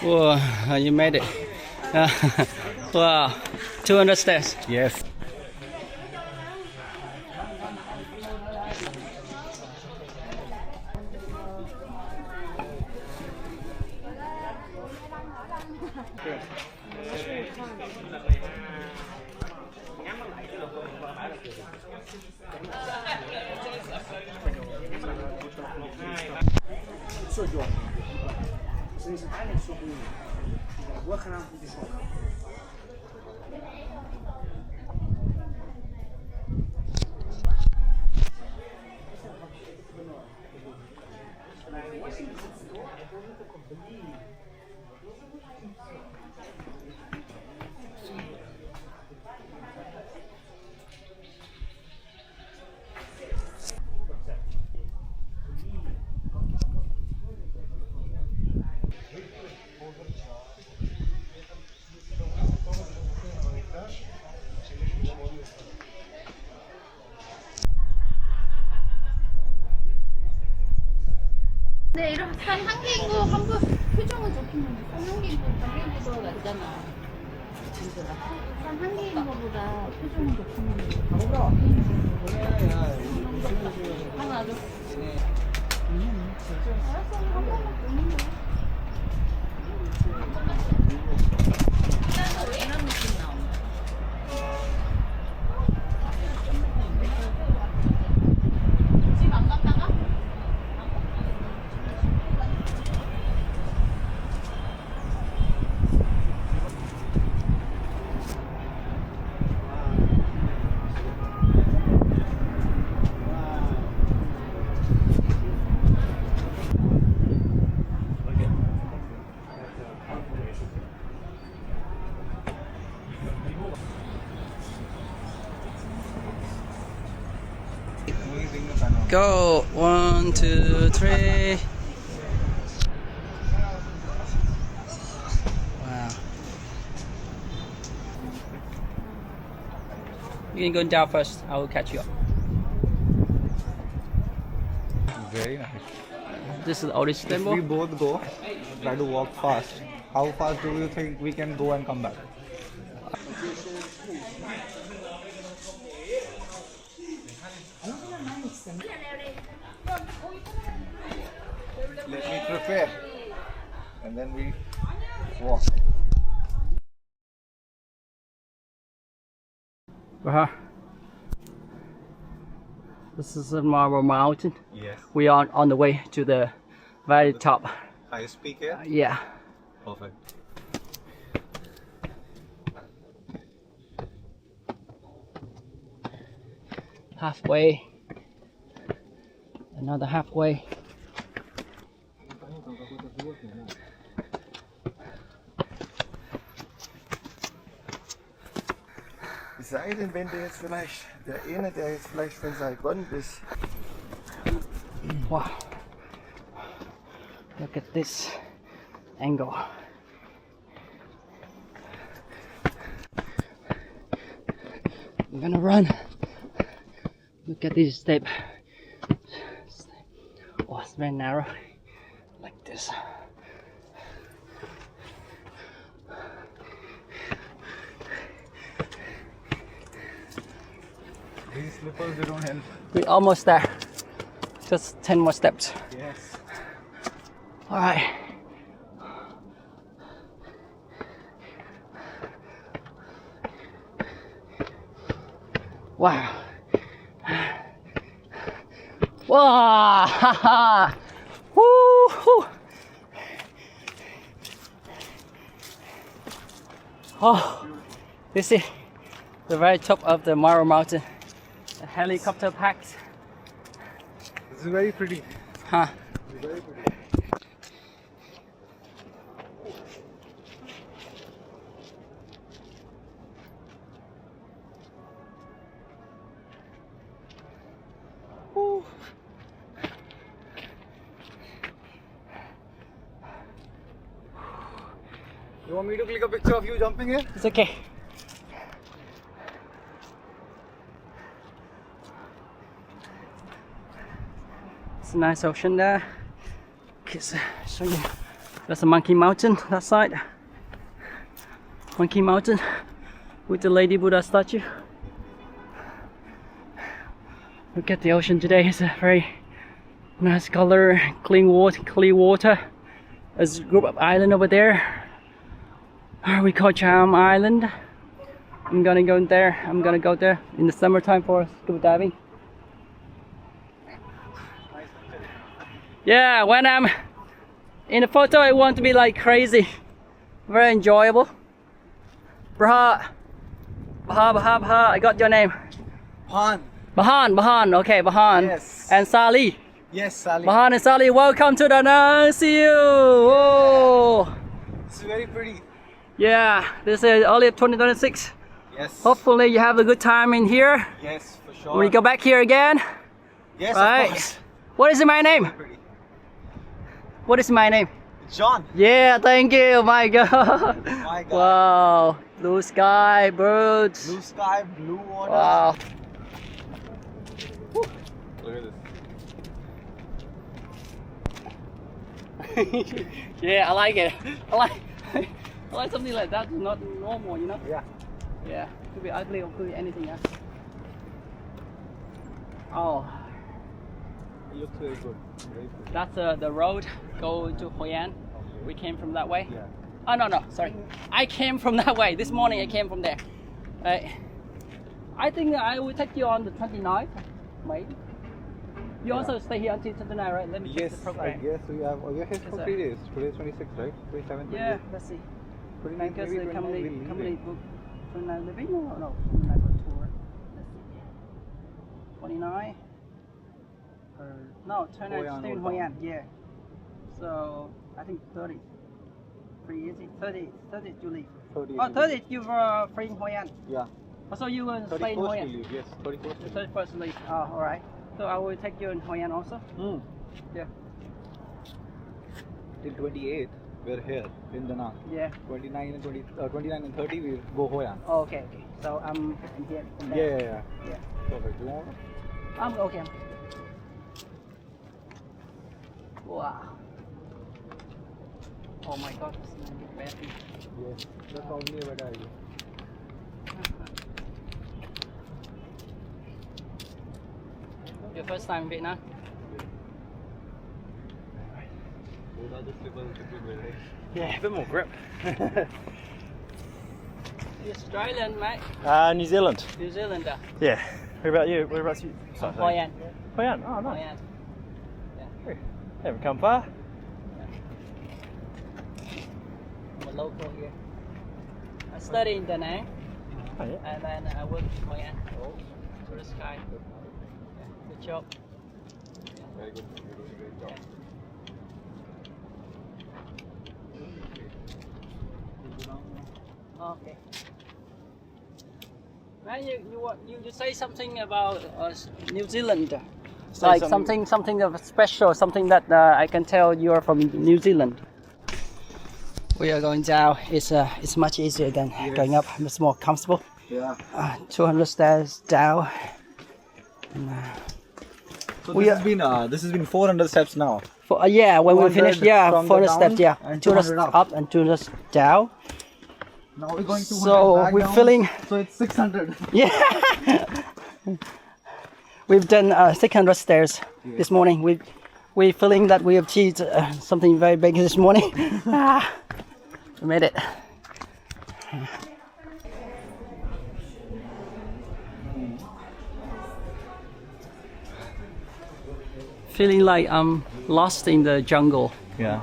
Whoa, you made it. Wow, 200 steps. Yes. 네, 이런 산 한개인거 한번 표정은 좋긴 한데 한개인거 낫잖아. 산 한개인 거보다 표정은 좋긴 한데. 하나 줘. 알았어, 한 번만 보는 거야. 이런 느낌 나온다. 집 안 갔다가? Go. 1, 2, 3. Wow. You can go down first. I will catch you up. Very nice. This is the oldest If temple. we both go, try to walk fast. How fast do you think we can go and come back? Let me prepare, and then we walk. This is a marble mountain. Yes. We are on the way to the very top. Highest peak here? Yeah. Perfect. Halfway. Another halfway. Es sei denn, wenn der jetzt vielleicht, der eine, der jetzt vielleicht von Saigon bis... Wow. Look at this angle. I'm gonna run. Look at this step. Oh, it's very narrow. Like this. These slippers, they don't help. We're almost there. Just 10 more steps. Yes. Alright. Wow. Wow. Haha. Woo. Oh, you see the very top of the Marble Mountain. The helicopter packed. This is very pretty. Huh. It's very pretty. Woo. You want me to click a picture of you jumping here? It's okay. It's a nice ocean there. Okay, so show you That's a Monkey Mountain, that side. Monkey Mountain with the Lady Buddha statue. Look at the ocean today, it's a very nice color, clean water. There's a group of island over there. We call Charm Island. I'm gonna go there. I'm gonna go there in the summertime for scuba diving. Yeah, when I'm in the photo, I want to be like crazy, very enjoyable. Baha, I got your name. Bahan. Okay, Bahan. Yes. And Sally. Yes, Sally. Bahan and Sally, welcome to Da Nang. See you. Whoa. It's very pretty. Yeah, this is early 2026. Yes. Hopefully you have a good time in here. Yes, for sure. When you go back here again. Yes, Right. of course. What is my name? Pretty. What is my name? John. Yeah, thank you. My God. My God. Wow. Blue sky, birds. Blue sky, blue water. Wow. Look at this. Yeah, I like it. I like something like that. Not normal, you know. Yeah. Yeah. Could be ugly or could be anything else. Oh, It looks very good. Very good. that's the road go to Hoi An. We came from that way. Yeah. Oh no, sorry. I came from that way. This morning I came from there. Right. I think I will take you on the 29th, maybe. You also stay here until 29, right? Let me check Yes, the I program. guess we have. We are here for Yes, 3 days. Today's 26, right? 27. Yeah, let's see. 29, Because maybe the 29 company we'll leave it. book 29 living or no 29 for tour. Let's see. 29. No, 29 Hoi An still in or Hoi down. An. Yeah. So I think 30. Pretty easy. 30 you leave. 30. Oh, 30 you were free in Hoi An. Yeah. Oh, so you will stay in 31st Hoi we An. leave. Yes, 31st. The 31st leave. Oh, all right. So I will take you in Hoi An also. Mm. Yeah. Till 28th, we're here in Da Nang. Yeah. 29 and 30, we go Hoi An. Oh, okay. So I'm here. From Yeah, there. yeah, yeah. Yeah. Perfect. You want one? I'm okay. Wow. Oh my God, this is a bad thing. Yes. That's probably a better idea. Your first time in Vietnam? Yeah, a bit more grip. You're Australian, mate. New Zealand. New Zealander. Yeah. Where about you? Whereabouts you? Sorry, Hoi An. Hoi An. Oh, Hoi nice. An. Yeah. Haven't come far. I'm a local here. I study in Da Nang Oh, yeah. and then I work in Hoi An. Oh, to the sky. Yeah. Good job. Very good. You're doing a great job. Okay. Man, you say something about New Zealand, like something of special, something that I can tell you are from New Zealand. We are going down. It's much easier than going up. It's more comfortable. Yeah. 200 stairs down. And, So We this has been 400 steps now. yeah, when we finish, 200 yeah, from the 400 steps, down yeah, and 200 200 up and 200 down. Now we're going 200 So back we're down, feeling, So it's 600. yeah. We've done 600 stairs this morning. We're feeling that we achieved something very big this morning. We made it. Feeling like I'm lost in the jungle. Yeah.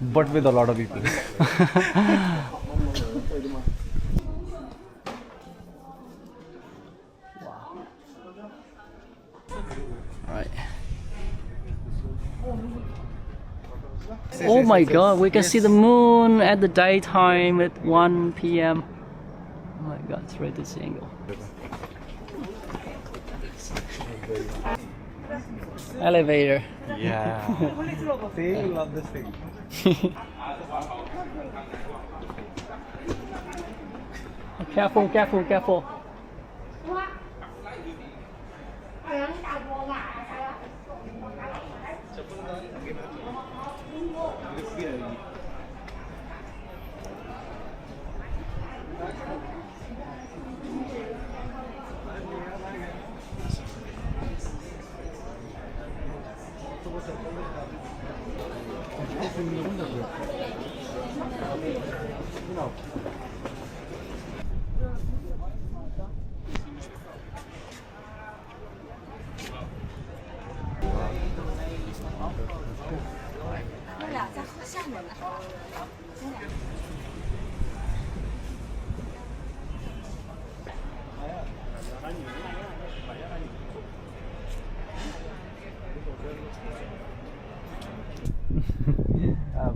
But with a lot of people. Right. Oh my God, we can see the moon at the daytime at 1 p.m. Oh my God, it's right this angle. Elevator. Yeah. They love this thing. Careful, careful, careful.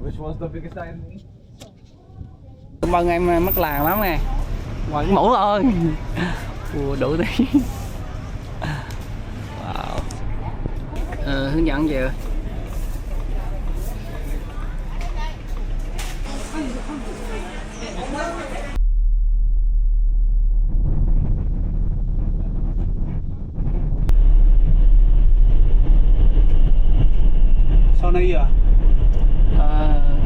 Which was the biggest enemy? Cảm ơn em mất làng lắm nè. Ngoài cái mũ thôi. Ủa, đủ tí. Wow. Hướng dẫn về. Sau này à?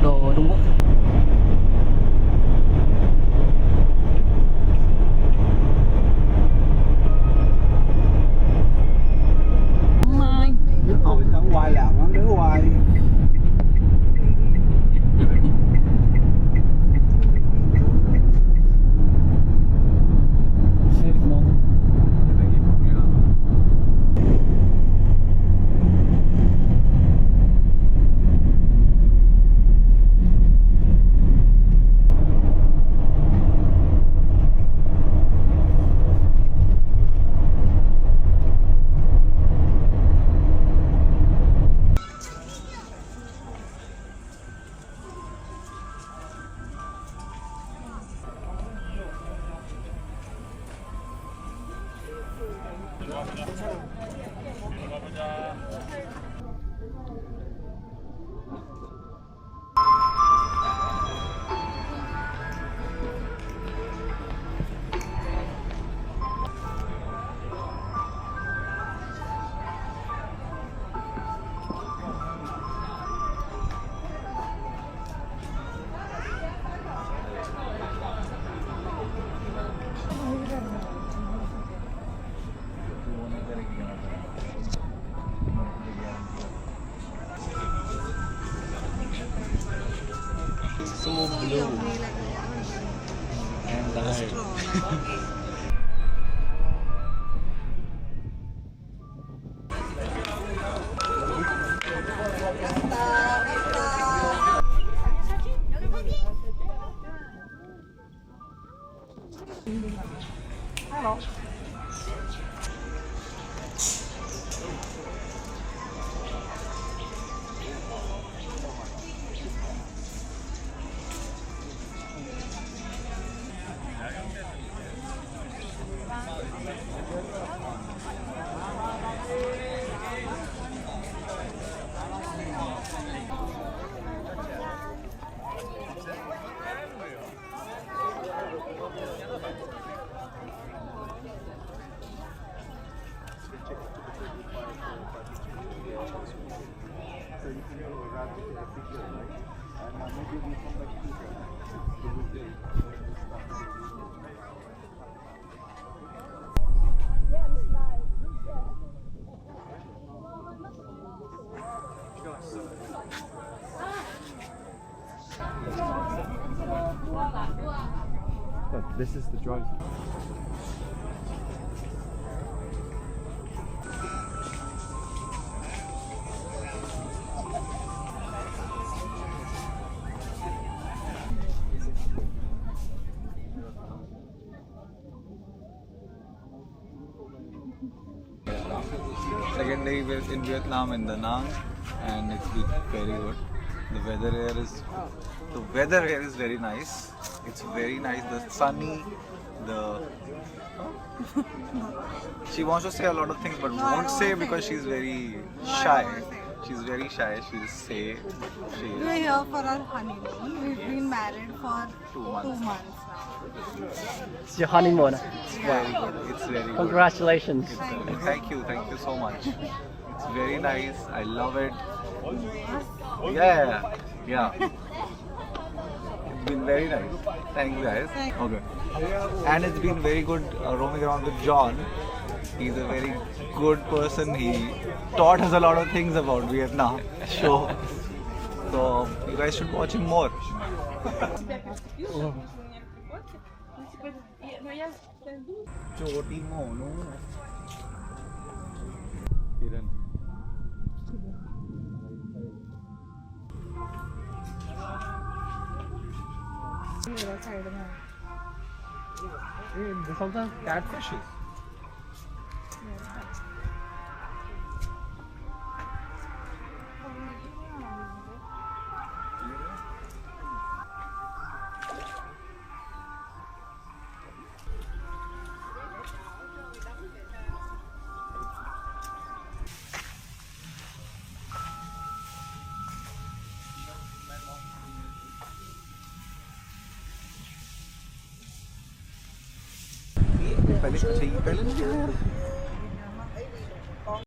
Đồ Trung Quốc. Hồi sáng hoài làm nó đứa hoài. So blue and dark. Look, this is the drive. Second day in Vietnam in Da Nang, and it's been very good. The weather here is very nice. It's very nice. The sunny, she wants to say a lot of things but won't say because she's very shy. She's very shy. She'll say We're here for our honeymoon. We've been married for 2 months. 2 months now. It's your honeymoon. Very good. It's very good. Congratulations. Thank you so much. It's very nice. I love it. Yeah. It's been very nice. Thank you guys. Okay. And it's been very good roaming around with John. He's a very good person. He taught us a lot of things about Vietnam. So you guys should watch him more. चोटी Monu Kiran. Hey, this also catfishes. पहले चाहिए पहले नहीं